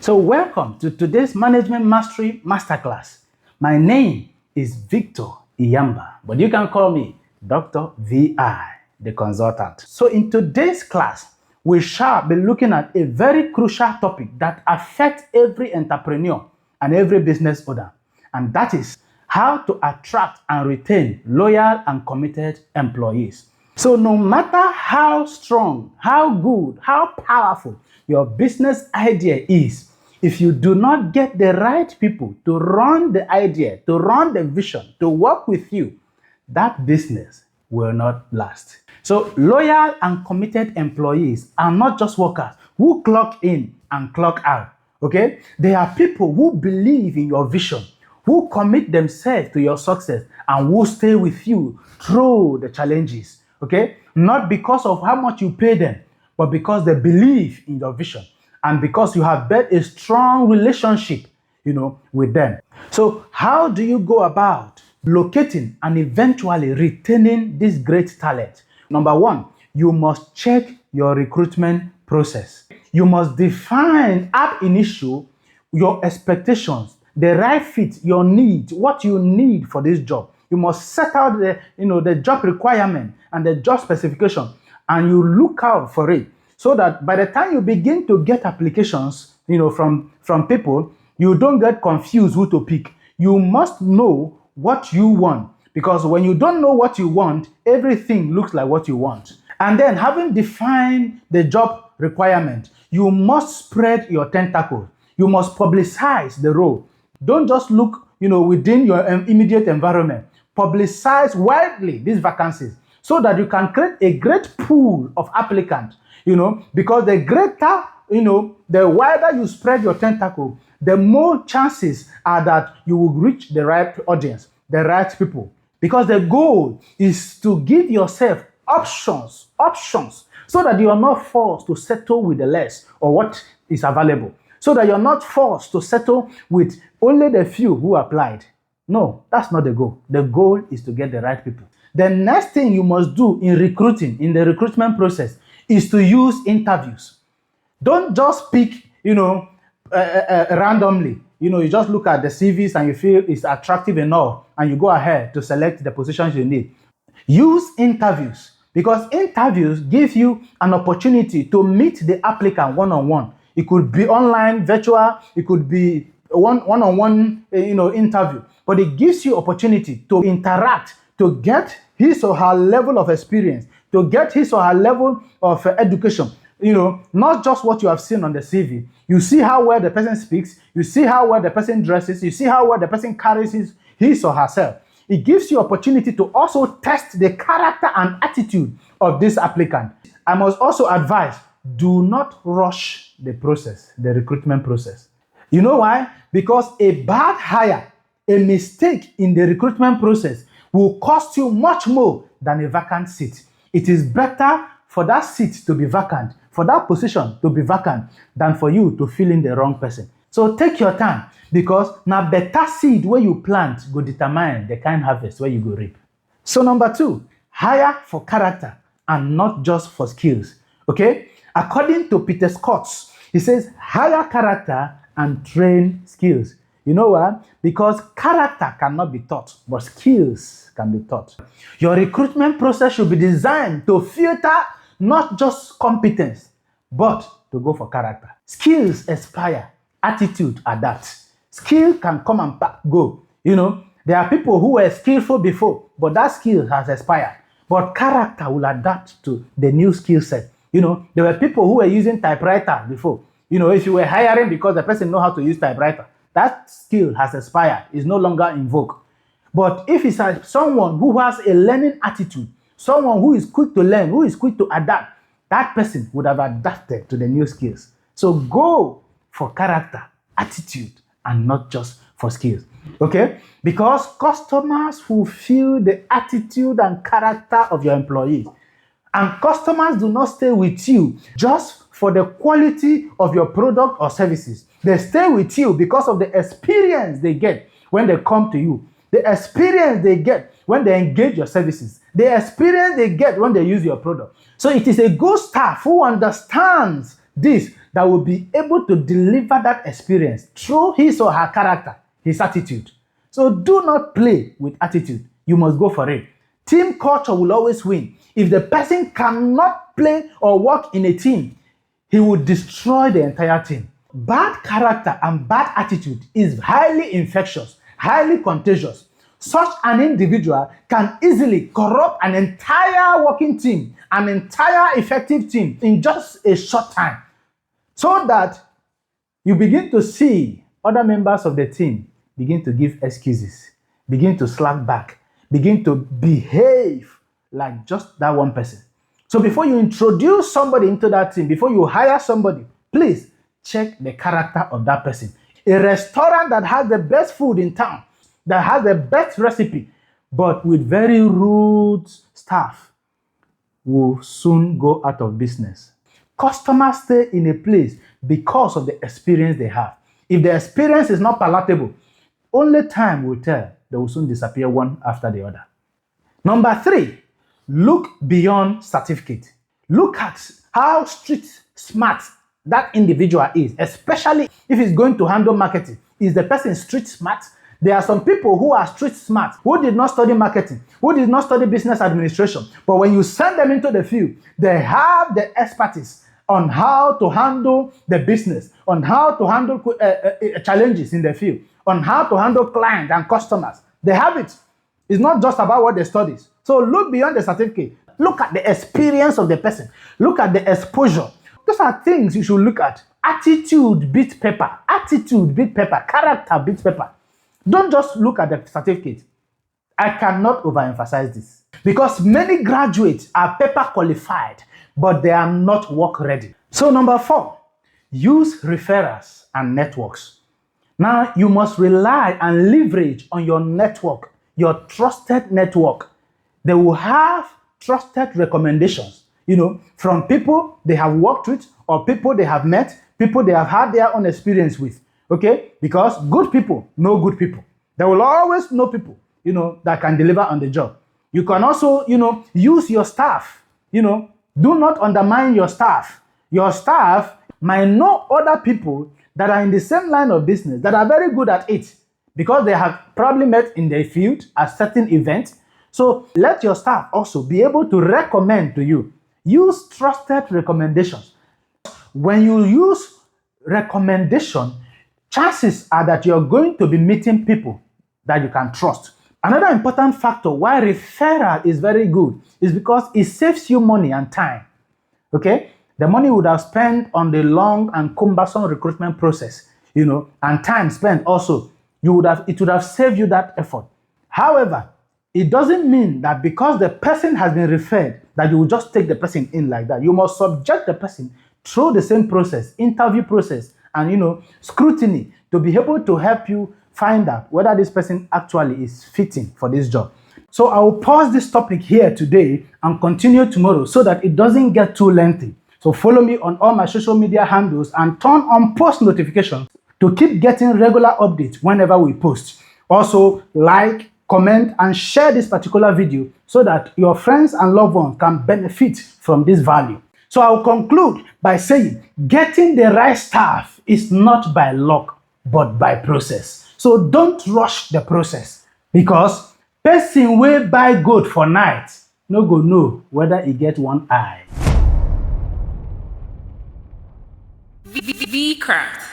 So welcome to today's Management Mastery Masterclass. My name is Victor Iyamba, but you can call me Dr. VI, the consultant. So in today's class, we shall be looking at a very crucial topic that affects every entrepreneur and every business owner, and that is how to attract and retain loyal and committed employees. So no matter how strong, how good, how powerful your business idea is, if you do not get the right people to run the idea, to run the vision, to work with you, that business will not last. So loyal and committed employees are not just workers who clock in and clock out, okay? They are people who believe in your vision, who commit themselves to your success, and who stay with you through the challenges, okay? Not because of how much you pay them, but because they believe in your vision and because you have built a strong relationship, with them. So how do you go about locating and eventually retaining this great talent? Number one, you must check your recruitment process. You must define ab initio your expectations, the right fit, your needs, what you need for this job. You must set out the job requirement and the job specification, and you look out for it so that by the time you begin to get applications, from people, you don't get confused who to pick. You must know what you want, because when you don't know what you want, everything looks like what you want. And then, having defined the job requirement, you must spread your tentacles. You must publicize the role. Don't just look, within your immediate environment. Publicize widely these vacancies so that you can create a great pool of applicants, because the greater, the wider you spread your tentacle, the more chances are that you will reach the right audience, the right people. Because the goal is to give yourself options, so that you are not forced to settle with the less or what is available. So that you're not forced to settle with only the few who applied. No, that's not the goal. The goal is to get the right people. The next thing you must do in recruiting, in the recruitment process, is to use interviews. Don't just pick, randomly. You just look at the CVs and you feel it's attractive enough and you go ahead to select the positions you need. Use interviews, because interviews give you an opportunity to meet the applicant one-on-one. It could be online, virtual, it could be one-on-one, interview. But it gives you opportunity to interact, to get his or her level of experience, to get his or her level of education. Not just what you have seen on the CV. You see how well the person speaks, you see how well the person dresses, you see how well the person carries his or herself. It gives you opportunity to also test the character and attitude of this applicant. I must also advise, do not rush the process, the recruitment process. You know why? Because a bad hire, a mistake in the recruitment process will cost you much more than a vacant seat. It is better for that seat to be vacant, for that position to be vacant, than for you to fill in the wrong person. So take your time, because now better seed where you plant go determine the kind harvest where you go reap. So number two, hire for character and not just for skills. Okay? According to Peter Scott, he says, hire character and train skills. You know why? Because character cannot be taught, but skills can be taught. Your recruitment process should be designed to filter not just competence, but to go for character. Skills expire, attitude adapts. Skill can come and go. There are people who were skillful before, but that skill has expired. But character will adapt to the new skill set. There were people who were using typewriter before. If you were hiring because the person knows how to use typewriter, that skill has expired, is no longer in vogue. But if it's someone who has a learning attitude, someone who is quick to learn, who is quick to adapt, that person would have adapted to the new skills. So go for character, attitude, and not just for skills. Okay? Because customers fulfill the attitude and character of your employees. And customers do not stay with you just for the quality of your product or services. They stay with you because of the experience they get when they come to you, the experience they get when they engage your services, the experience they get when they use your product. So it is a good staff who understands this that will be able to deliver that experience through his or her character, his attitude. So do not play with attitude. You must go for it. Team culture will always win. If the person cannot play or work in a team, he will destroy the entire team. Bad character and bad attitude is highly infectious, highly contagious. Such an individual can easily corrupt an entire working team, an entire effective team in just a short time. So that you begin to see other members of the team begin to give excuses, begin to slack back, begin to behave like just that one person. So before you introduce somebody into that team, before you hire somebody, please check the character of that person. A restaurant that has the best food in town, that has the best recipe, but with very rude staff, will soon go out of business. Customers stay in a place because of the experience they have. If the experience is not palatable, only time will tell. They will soon disappear one after the other. Number 3, look beyond certificate. Look at how street smart that individual is, especially if he's going to handle marketing. Is the person street smart? There are some people who are street smart, who did not study marketing, who did not study business administration. But when you send them into the field, they have the expertise on how to handle the business, on how to handle challenges in the field, on how to handle clients and customers. They have it. It's not just about what they study. So look beyond the certificate. Look at the experience of the person. Look at the exposure. Those are things you should look at. Attitude beats paper. Attitude beats paper. Character beats paper. Don't just look at the certificate. I cannot overemphasize this because many graduates are paper qualified, but they are not work ready. So number 4, use referrals and networks. Now you must rely and leverage on your network, your trusted network. They will have trusted recommendations, from people they have worked with or people they have met, people they have had their own experience with. Okay? Because good people know good people. They will always know people, that can deliver on the job. You can also, use your staff. Do not undermine your staff. Your staff might know other people that are in the same line of business that are very good at it because they have probably met in their field at certain events. So let your staff also be able to recommend to you. Use trusted recommendations. When you use recommendation, chances are that you're going to be meeting people that you can trust. Another important factor why referral is very good is because it saves you money and time. Okay? The money you would have spent on the long and cumbersome recruitment process, and time spent also, it would have saved you that effort. However, it doesn't mean that because the person has been referred that you will just take the person in like that. You must subject the person through the same process, interview process, and scrutiny to be able to help you find out whether this person actually is fitting for this job. So I will pause this topic here today and continue tomorrow so that it doesn't get too lengthy. So follow me on all my social media handles and turn on post notifications to keep getting regular updates whenever we post. Also, like, comment, and share this particular video so that your friends and loved ones can benefit from this value. So I'll conclude by saying, getting the right staff is not by luck, but by process. So don't rush the process because person wey buy goat for night no go know whether he get one eye. V-Craft.